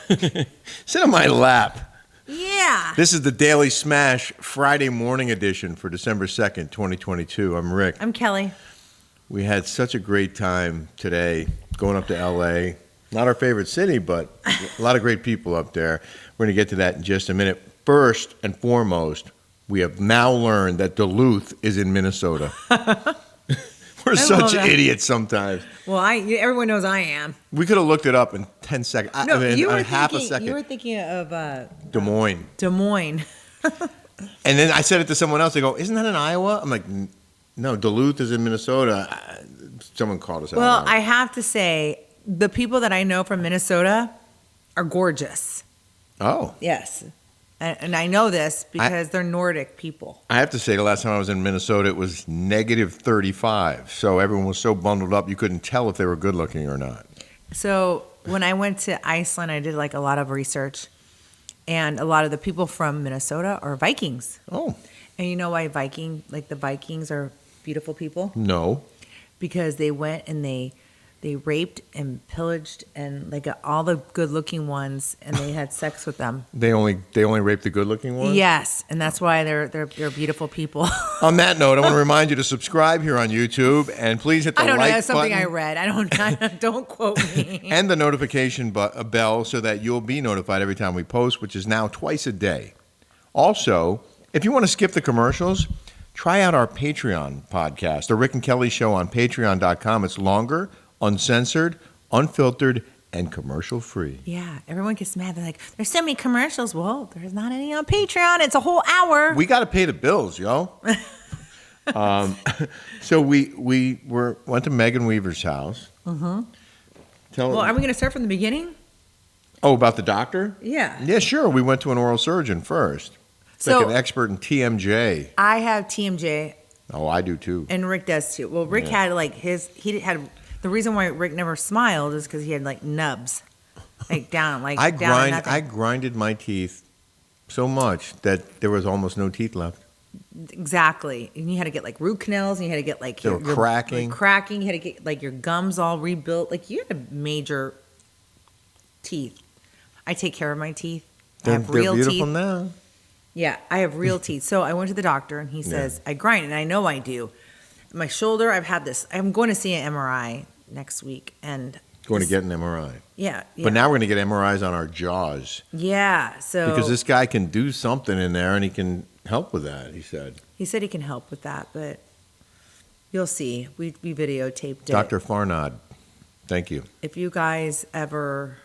Sit on my lap. Yeah. This is the Daily Smash Friday morning edition for December 2nd, 2022. I'm Rick. I'm Kelly. We had such a great time today going up to L.A. Not our favorite city, but a lot of great people up there. We're going to get to that in just a minute. First and foremost, we have now learned that Duluth is in Minnesota. We're such idiots sometimes. Well, everyone knows I am. We could have looked it up in 10 seconds. Half a second. You were thinking of Des Moines. Des Moines. And then I said it to someone else. They go, "Isn't that in Iowa?" I'm like, "No, Duluth is in Minnesota." Someone called us out. Well, I have to say, the people that I know from Minnesota are gorgeous. Oh. Yes. And I know this because they're Nordic people. I have to say, the last time I was in Minnesota, it was negative 35. So everyone was so bundled up, you couldn't tell if they were good looking or not. So when I went to Iceland, I did like a lot of research. And a lot of the people from Minnesota are Vikings. Oh. And you know why the Vikings are beautiful people? No. Because they went and they raped and pillaged and they got all the good-looking ones and they had sex with them. They only raped the good-looking ones? Yes, and that's why they're beautiful people. On that note, I want to remind you to subscribe here on YouTube and please hit the like button. I don't know, that's something I read. Don't quote me. And the notification bell so that you'll be notified every time we post, which is now twice a day. Also, if you want to skip the commercials, try out our Patreon podcast, The Rick and Kelly Show on patreon.com. It's longer, uncensored, unfiltered, and commercial-free. Yeah, everyone gets mad. They're like, there's so many commercials. Well, there's not any on Patreon. It's a whole hour. We got to pay the bills, yo. So we went to Megan Weaver's house. Mm-hmm. Well, are we going to start from the beginning? Oh, about the doctor? Yeah. Yeah, sure. We went to an oral surgeon first. It's like an expert in TMJ. I have TMJ. Oh, I do too. And Rick does too. Well, Rick had the reason why Rick never smiled is because he had like nubs, I grinded my teeth so much that there was almost no teeth left. Exactly, and you had to get like root canals, and you had to get like your cracking. You had to get like your gums all rebuilt. Like you had major teeth. I take care of my teeth. I have real they're beautiful teeth now. Yeah, I have real teeth. So I went to the doctor, and he says I grind, and I know I do. My shoulder, I've had this. I'm going to see an MRI next week, and going to get an MRI. Yeah. But now we're going to get MRIs on our jaws. Yeah. So because this guy can do something in there, and he can help with that. He said. He said he can help with that, but you'll see. We videotaped it. Dr. Farnad, thank you. If you guys ever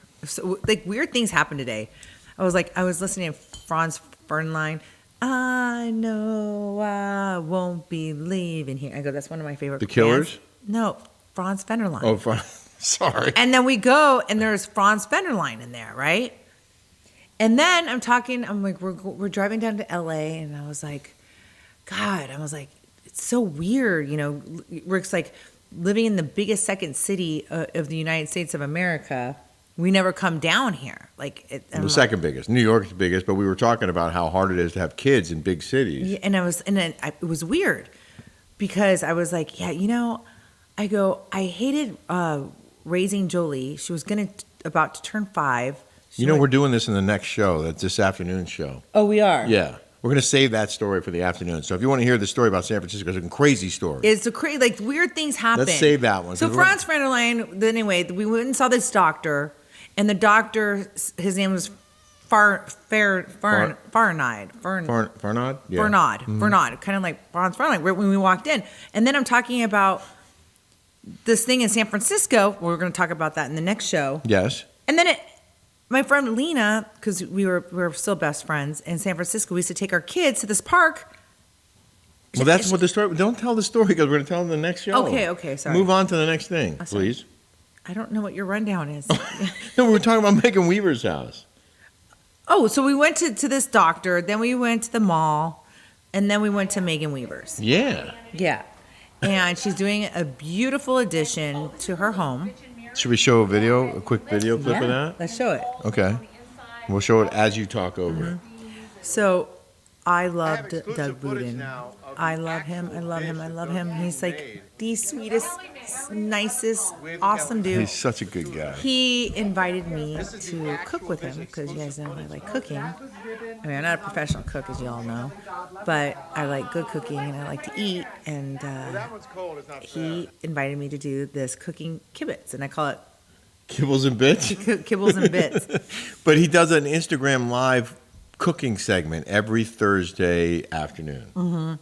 weird things happened today. I was listening to Franz Ferdinand. I know I won't be leaving here. I go, that's one of my favorite The Killers? bands. No, Franz Ferdinand. Oh, sorry. And then we go, and there's Franz Ferdinand in there, right? And then I'm like, we're driving down to L.A., and I was like, God, it's so weird. You know, Rick's like, living in the biggest second city of the United States of America, we never come down here. The second biggest. New York's the biggest, but we were talking about how hard it is to have kids in big cities. Yeah, it was weird because I was like, I hated raising Jolie. She was about to turn 5. We're doing this in the next show. That's this afternoon's show. Oh, we are? Yeah. We're going to save that story for the afternoon. So if you want to hear the story about San Francisco, it's a crazy story. It's weird things happen. Let's save that one. So Franz Ferdinand, anyway, we went and saw this doctor, and the doctor, his name was Farnad. Yeah. Farnad, kind of like Franz Ferdinand, when we walked in. And then I'm talking about this thing in San Francisco. We're going to talk about that in the next show. Yes. And then my friend Lena, because we were still best friends in San Francisco, we used to take our kids to this park. Well, that's what the story. Don't tell the story because we're going to tell them the next show. Okay, sorry. Move on to the next thing, please. I don't know what your rundown is. No, we were talking about Megan Weaver's house. Oh, so we went to this doctor, then we went to the mall, and then we went to Megan Weaver's. Yeah. Yeah. And she's doing a beautiful addition to her home. Should we show a quick video clip of that? Let's show it. Okay. We'll show it as you talk over it. So I love Doug Budin. I love him. I love him. I love him. He's like the sweetest, nicest, awesome dude. He's such a good guy. He invited me to cook with him because you guys know I like cooking. I mean, I'm not a professional cook, as you all know, but I like good cooking and I like to eat. And he invited me to do this cooking kibitz, and I call it Kibbles and bits. Kibbles and bits. But he does an Instagram live cooking segment every Thursday afternoon. Mm-hmm.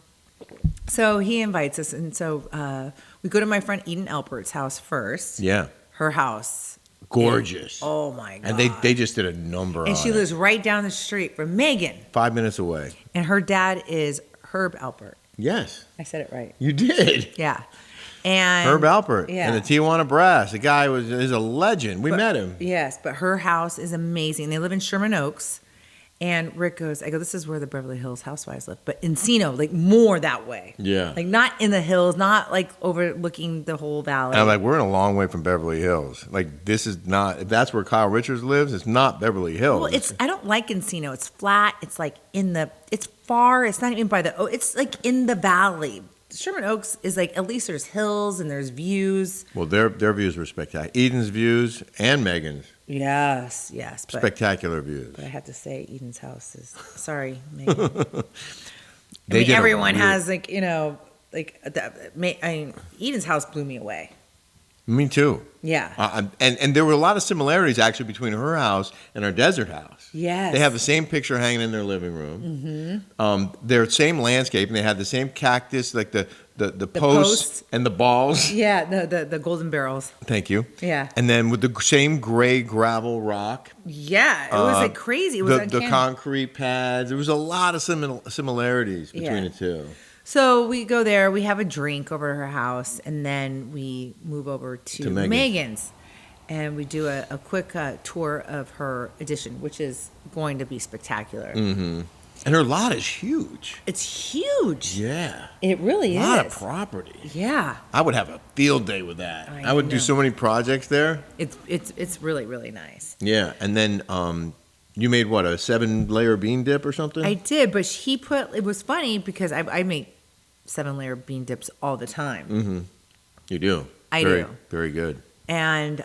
So he invites us, and so we go to my friend Eden Alpert's house first. Yeah. Her house. Gorgeous. Oh, my God. And they just did a number and she on it. lives right down the street from Megan. 5 minutes away. And her dad is Herb Alpert. Yes. I said it right. You did. Yeah. And Herb Alpert. Yeah. And the Tijuana Brass. The guy is a legend. We met him. Yes, but her house is amazing. They live in Sherman Oaks. And Rick goes, I go, this is where the Beverly Hills Housewives live. But Encino, like more that way. Yeah. Like not in the hills, not like overlooking the whole valley. And I'm like, we're in a long way from Beverly Hills. Like, this is not, if that's where Kyle Richards lives, it's not Beverly Hills. Well, I don't like Encino. It's flat. It's like it's far. It's not even by the, it's like in the valley. Sherman Oaks is like, at least there's hills and there's views. Well, their views were spectacular. Eden's views and Megan's. Yes. But, Spectacular views. But I have to say, Eden's house is, sorry, Megan. Everyone has like, Eden's house blew me away. Me too. Yeah. And there were a lot of similarities actually between her house and our desert house. Yes. They have the same picture hanging in their living room. Mm-hmm. Their same landscape, and they had the same cactus, like the posts and the balls. Yeah, the golden barrels. Thank you. Yeah. And then with the same gray gravel rock. Yeah, it was like crazy. It was the concrete pads. There was a lot of similarities between the two. So we go there, we have a drink over at her house, and then we move over to Megan's. And we do a quick tour of her addition, which is going to be spectacular. Mm-hmm. And her lot is huge. It's huge. Yeah. It really is. A lot of property. Yeah. I would have a field day with that. I would know. do so many projects there. It's really, really nice. Yeah. And then you made what, a 7-layer bean dip or something? I did, but it was funny because I make 7-layer bean dips all the time. Mm-hmm. You do. I do. Very good. And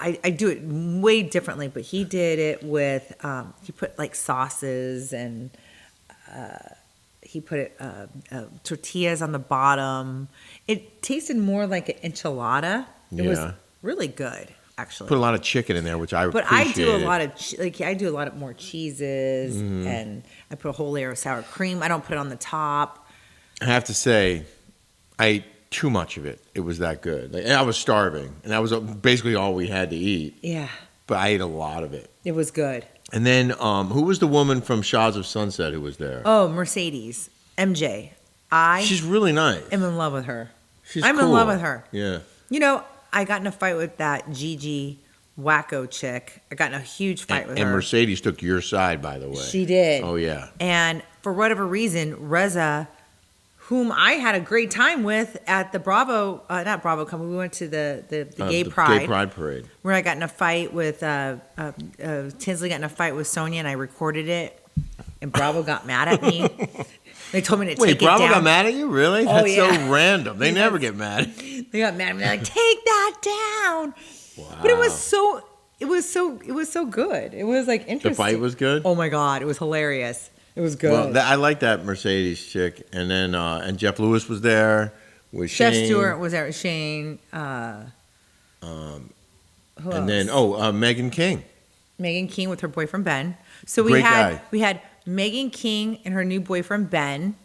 I do it way differently, but he did it with, he put like sauces and he put tortillas on the bottom. It tasted more like an enchilada. It was really good, actually. Put a lot of chicken in there, which I appreciated. But I do a lot of, I do a lot of more cheeses, and I put a whole layer of sour cream. I don't put it on the top. I have to say, I ate too much of it. It was that good. And I was starving, and that was basically all we had to eat. Yeah. But I ate a lot of it. It was good. And then, who was the woman from Shahs of Sunset who was there? Oh, Mercedes. MJ. She's really nice. I'm in love with her. I'm in love with her. Yeah. I got in a fight with that Gigi Wacko chick. I got in a huge fight with her. And Mercedes took your side, by the way. She did. Oh, yeah. And for whatever reason, Reza, whom I had a great time with at the not Bravo Company, we went to the Gay Pride. Gay Pride Parade. Where I got in a fight with, Tinsley got in a fight with Sonia, and I recorded it. And Bravo got mad at me. They told me to take it down. Wait, Bravo got mad at you? Really? Oh, That's so random. They never get mad. They got mad at me. They're like, take that down. Wow. But it was so good. It was like interesting. The fight was good? Oh my God. It was hilarious. It was good. Well, I like that Mercedes chick. And then, and Jeff Lewis was there with Chef Shane. Stewart was there with Shane. Who and else? then, Megan King. Megan King with her boyfriend Ben. So Great guy. we had Megan King and her new boyfriend Ben.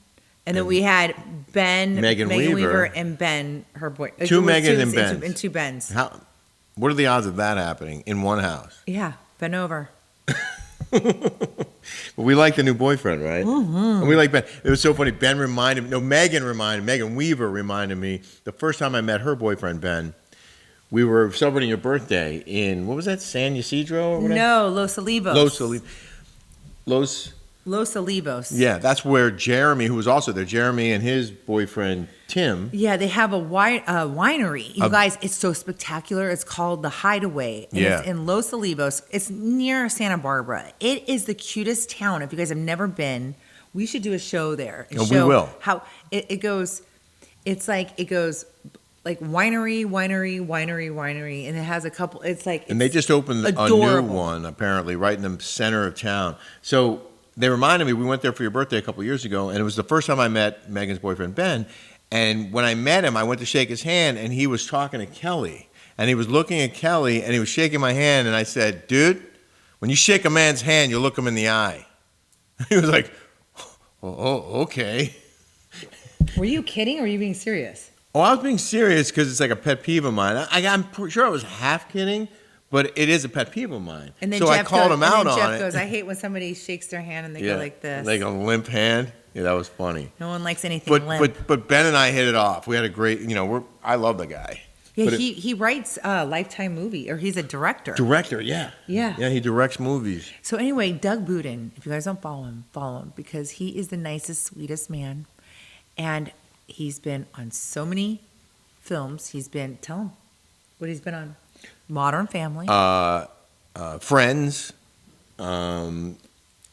And then we had Ben, Megan Weaver, and Ben, her boy. Two Megan and Ben. And two Bens. What are the odds of that happening in one house? Yeah, Ben over. But we like the new boyfriend, right? Mm-hmm. And we like Ben. It was so funny. Megan Weaver reminded me the first time I met her boyfriend, Ben. We were celebrating your birthday in, what was that, San Ysidro or whatever? No, Los Olivos. Los Olivos. Yeah, that's where Jeremy, who was also there, Jeremy and his boyfriend Tim. Yeah, they have a winery. You guys, it's so spectacular. It's called The Hideaway. And Yeah. it's in Los Olivos. It's near Santa Barbara. It is the cutest town. If you guys have never been, we should do a show there. And Oh, we show will. How it goes. It's like it goes like winery, and it has a couple. It's like And they just opened a new adorable. one, apparently, right in the center of town. So they reminded me, we went there for your birthday a couple years ago, and it was the first time I met Megan's boyfriend, Ben. And when I met him, I went to shake his hand, and he was talking to Kelly. And he was looking at Kelly, and he was shaking my hand, and I said, dude, when you shake a man's hand, you look him in the eye. He was like, oh, okay. Were you kidding or were you being serious? Oh, I was being serious because it's like a pet peeve of mine. I'm sure I was half kidding, but it is a pet peeve of mine. And then so Jeff I called him out on Jeff it. goes, I hate when somebody shakes their hand and they go like this. Like a limp hand. Yeah, that was funny. No one likes anything limp. But Ben and I hit it off. We had a great, I love the guy. Yeah, But he writes a Lifetime movie, or he's a director. Director, yeah. Yeah. Yeah, he directs movies. So anyway, Doug Budin, if you guys don't follow him because he is the nicest, sweetest man. And he's been on so many films. Tell him what he's been on. Modern Family. Friends. I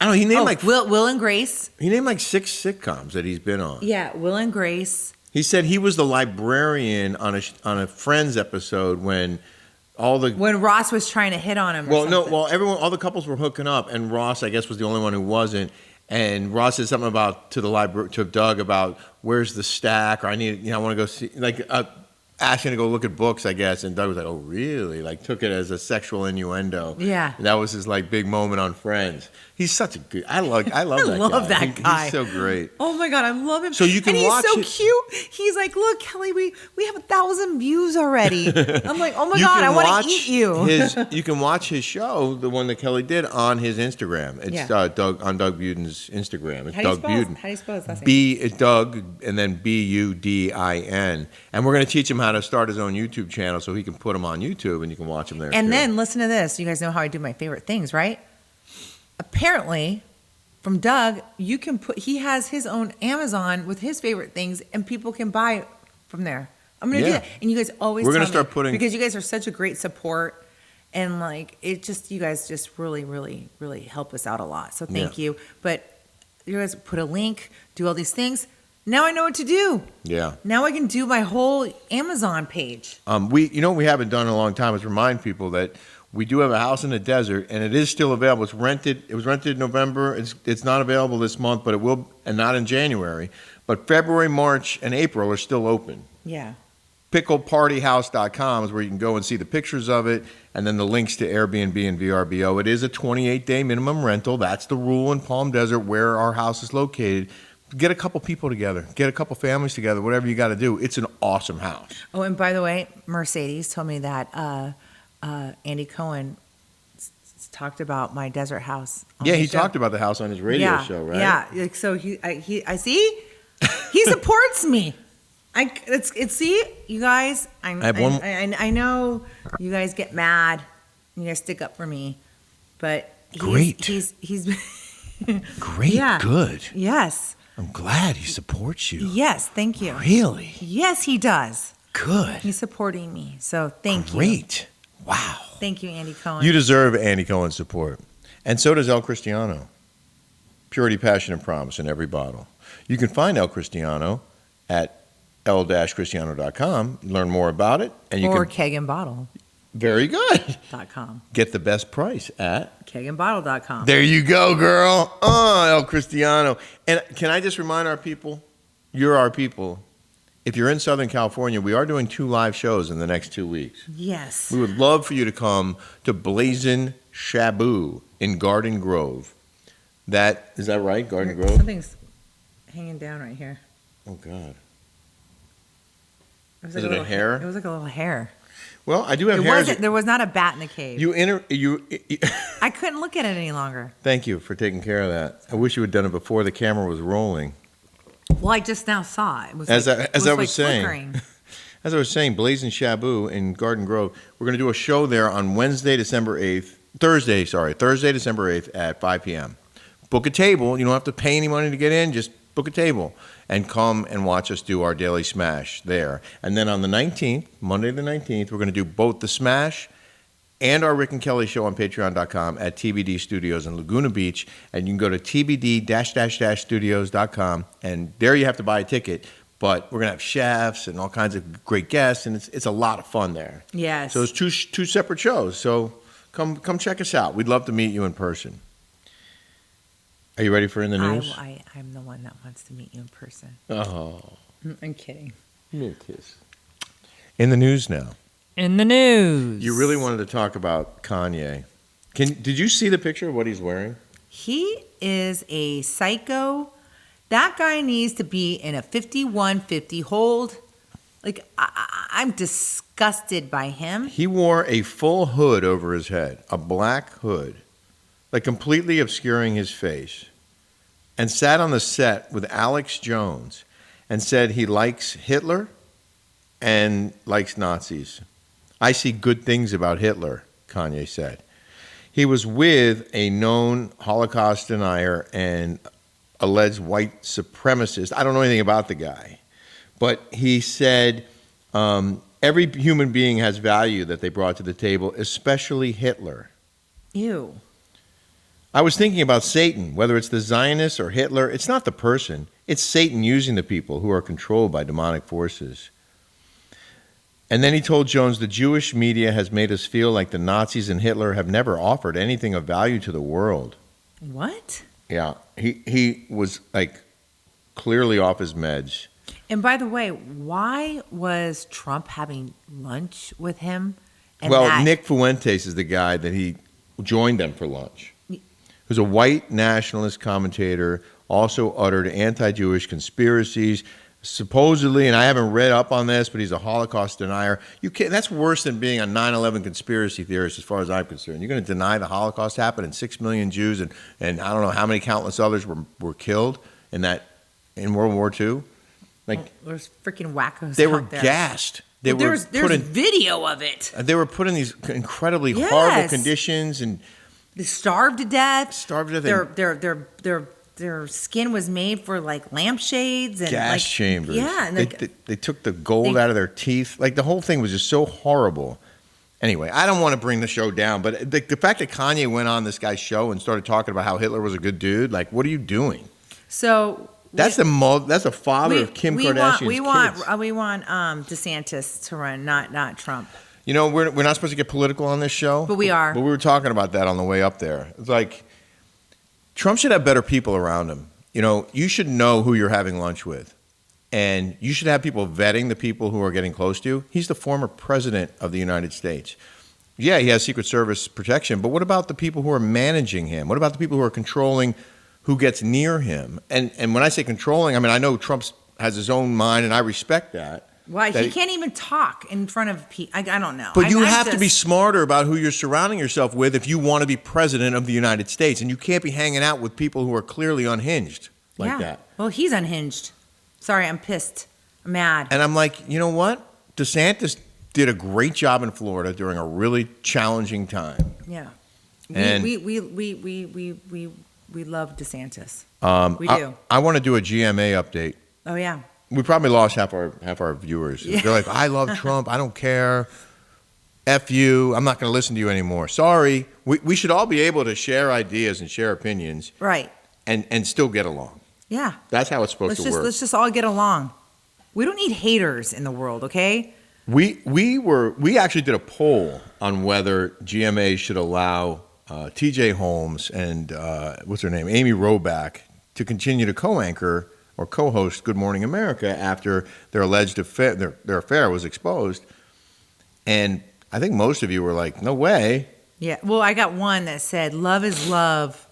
don't know, he named Will and Grace. he named like 6 sitcoms that he's been on. Yeah, Will and Grace. He said he was the librarian on a Friends episode when When Ross was trying to hit on him. all the couples were hooking up, and Ross, I guess, was the only one who wasn't. And Ross said something to Doug about where's the stack, or I want to go see, asking to go look at books, I guess. And Doug was like, oh, really? Like, took it as a sexual innuendo. Yeah. And that was his big moment on Friends. He's such a good. I love that guy. love that guy. He's so great. Oh my God, I love him. So you can watch And it- he's so cute. He's like, look, Kelly, we have 1,000 views already. I'm like, oh my You God, can I want watch to eat you. You can watch his show, the one that Kelly did, on his Instagram. It's Yeah. on Doug Budin's Instagram. It's How do you Doug spell Budin. How do you spell his last name? It's Doug and then Budin. And we're going to teach him how to start his own YouTube channel so he can put them on YouTube and you can watch them there. And too. then listen to this. You guys know how I do my favorite things, right? Apparently, from Doug, he has his own Amazon with his favorite things, and people can buy from there. I'm gonna do Yeah. that, and you guys always. We're gonna tell start me, putting- because you guys are such a great support, and you guys just really, really, really help us out a lot. So thank you. But you guys put a link, do all these things. Now I know what to do. Yeah. Now I can do my whole Amazon page. What we haven't done in a long time is remind people that we do have a house in the desert, and it is still available. It's rented. It was rented in November. It's not available this month, but it will, and not in January. But February, March, and April are still open. Yeah. Picklepartyhouse.com is where you can go and see the pictures of it, and then the links to Airbnb and VRBO. It is a 28-day minimum rental. That's the rule in Palm Desert where our house is located. Get a couple people together. Get a couple families together, whatever you got to do. It's an awesome house. Oh, and by the way, Mercedes told me that Andy Cohen talked about my desert house. On Yeah, his he show. talked about the house on his radio show, right? Yeah, so I see, he supports me. See, you guys. I know you guys get mad. You guys stick up for me, but Great. He's Great, Yeah. good. Yes, I'm glad he supports you. yes. Thank you. Really? Yes, he does. Good. He's supporting me. So thank you. Great. Wow. Thank you, Andy Cohen. You deserve Andy Cohen's support. And so does El Cristiano. Purity, passion, and promise in every bottle. You can find El Cristiano at l-cristiano.com. Learn more about it. And you or can. kegandbottle.com. Very good. Get the best price at. Kegandbottle.com. There you go, girl. Oh, El Cristiano. And can I just remind our people, you're our people. If you're in Southern California, we are doing 2 live shows in the next 2 weeks. Yes. We would love for you to come to Blazin Shabu in Garden Grove. Is that right, Garden Grove? Something's hanging down right here. Oh, God. It was Is like it a hair? It was like a little hair. Well, I do have hairs. There was not a bat in the cave. You. I couldn't look at it any longer. Thank you for taking care of that. I wish you had done it before the camera was rolling. Well, I just now saw it. It was As like, I it was was like saying. flickering. As I was saying, Blazin Shabu in Garden Grove. We're going to do a show there on Thursday, December 8th at 5 p.m. Book a table. You don't have to pay any money to get in. Just book a table and come and watch us do our daily smash there. And then on the 19th, Monday the 19th, we're going to do both the smash and our Rick and Kelly show on patreon.com at TBD Studios in Laguna Beach. And you can go to tbd-studios.com, and there you have to buy a ticket. But we're going to have chefs and all kinds of great guests, and it's a lot of fun there. Yes. So it's two separate shows. So come check us out. We'd love to meet you in person. Are you ready for In the News? I'm the one that wants to meet you in person. Oh. I'm kidding. Kiss. In the news now. In the news. You really wanted to talk about Kanye. Did you see the picture of what he's wearing? He is a psycho. That guy needs to be in a 5150 hold. Like, I'm disgusted by him. He wore a full hood over his head, a black hood, like completely obscuring his face, and sat on the set with Alex Jones and said he likes Hitler and likes Nazis. I see good things about Hitler, Kanye said. He was with a known Holocaust denier and alleged white supremacist. I don't know anything about the guy, but he said every human being has value that they brought to the table, especially Hitler. Ew. I was thinking about Satan, whether it's the Zionists or Hitler. It's not the person. It's Satan using the people who are controlled by demonic forces. And then he told Jones, the Jewish media has made us feel like the Nazis and Hitler have never offered anything of value to the world. What? Yeah, he was like clearly off his meds. And by the way, why was Trump having lunch with him? And Nick Fuentes is the guy that he joined them for lunch. Who's a white nationalist commentator, also uttered anti-Jewish conspiracies. Supposedly, and I haven't read up on this, but he's a Holocaust denier. That's worse than being a 9/11 conspiracy theorist, as far as I'm concerned. You're going to deny the Holocaust happened and 6 million Jews and I don't know how many countless others were killed in World War II. Like, there's freaking wackos. They were out there. gassed. There's video of it. They were put in these incredibly horrible conditions, and they starved to death. Their skin was made for like lampshades and gas chambers. Yeah, and they took the gold out of their teeth. Like, the whole thing was just so horrible. Anyway, I don't want to bring the show down, but the fact that Kanye went on this guy's show and started talking about how Hitler was a good dude, like, what are you doing? So that's the father of Kim Kardashian's kids. We want DeSantis to run, not Trump. You know, we're not supposed to get political on this show, but we are. But we were talking about that on the way up there. It's like, Trump should have better people around him. You know, you should know who you're having lunch with. And you should have people vetting the people who are getting close to you. He's the former president of the United States. Yeah, he has Secret Service protection, but what about the people who are managing him? What about the people who are controlling who gets near him? And when I say controlling, I mean, I know Trump has his own mind, and I respect that. Why? He can't even talk in front of people. I don't know. But you have to be smarter about who you're surrounding yourself with if you want to be president of the United States. And you can't be hanging out with people who are clearly unhinged like that. Well, he's unhinged. Sorry, I'm pissed. I'm mad. And I'm like, you know what? DeSantis did a great job in Florida during a really challenging time. Yeah. And we love DeSantis. We do. I want to do a GMA update. Oh, yeah. We probably lost half our viewers. Yeah. They're like, I love Trump. I don't care. F you. I'm not going to listen to you anymore. Sorry. We should all be able to share ideas and share opinions. Right. And still get along. Yeah. That's how it's supposed to work. Let's just all get along. We don't need haters in the world, okay? We actually did a poll on whether GMA should allow TJ Holmes and what's her name, Amy Roback, to continue to co-anchor or co-host Good Morning America after their alleged affair, their affair was exposed. And I think most of you were like, no way. Yeah. Well, I got one that said, love is love.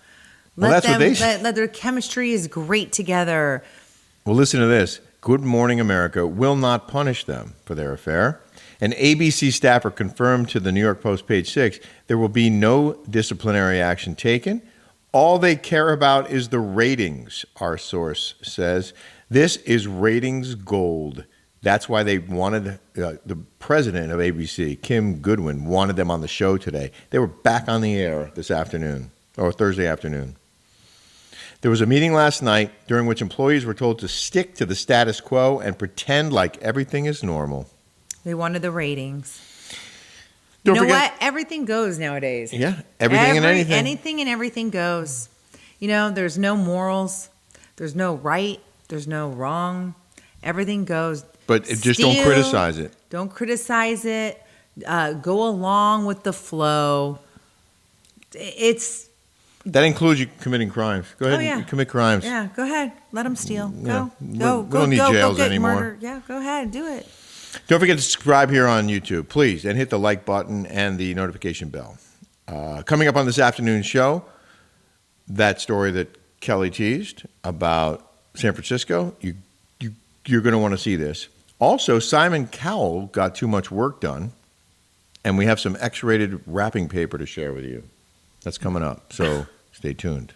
That's what they said. Their chemistry is great together. Well, listen to this. Good Morning America will not punish them for their affair. An ABC staffer confirmed to the New York Post, page 6, there will be no disciplinary action taken. All they care about is the ratings, our source says. This is ratings gold. That's why they wanted the president of ABC, Kim Goodwin, wanted them on the show today. They were back on the air this afternoon, or Thursday afternoon. There was a meeting last night during which employees were told to stick to the status quo and pretend like everything is normal. They wanted the ratings. Don't you know forget- what? Everything goes nowadays. Yeah, everything and anything. Anything and everything goes. You know, there's no morals. There's no right. There's no wrong. Everything goes. But just don't Steal, criticize it. Don't criticize it. Go along with the flow. It's. That includes you committing crimes. Go ahead and commit crimes. Yeah, go ahead. Let them steal. Yeah. Go. We don't need jails get anymore. Murder. Yeah, go ahead. Do it. Don't forget to subscribe here on YouTube, please, and hit the like button and the notification bell. Coming up on this afternoon's show, that story that Kelly teased about San Francisco, you're going to want to see this. Also, Simon Cowell got too much work done, and we have some X-rated wrapping paper to share with you. That's coming up, so stay tuned.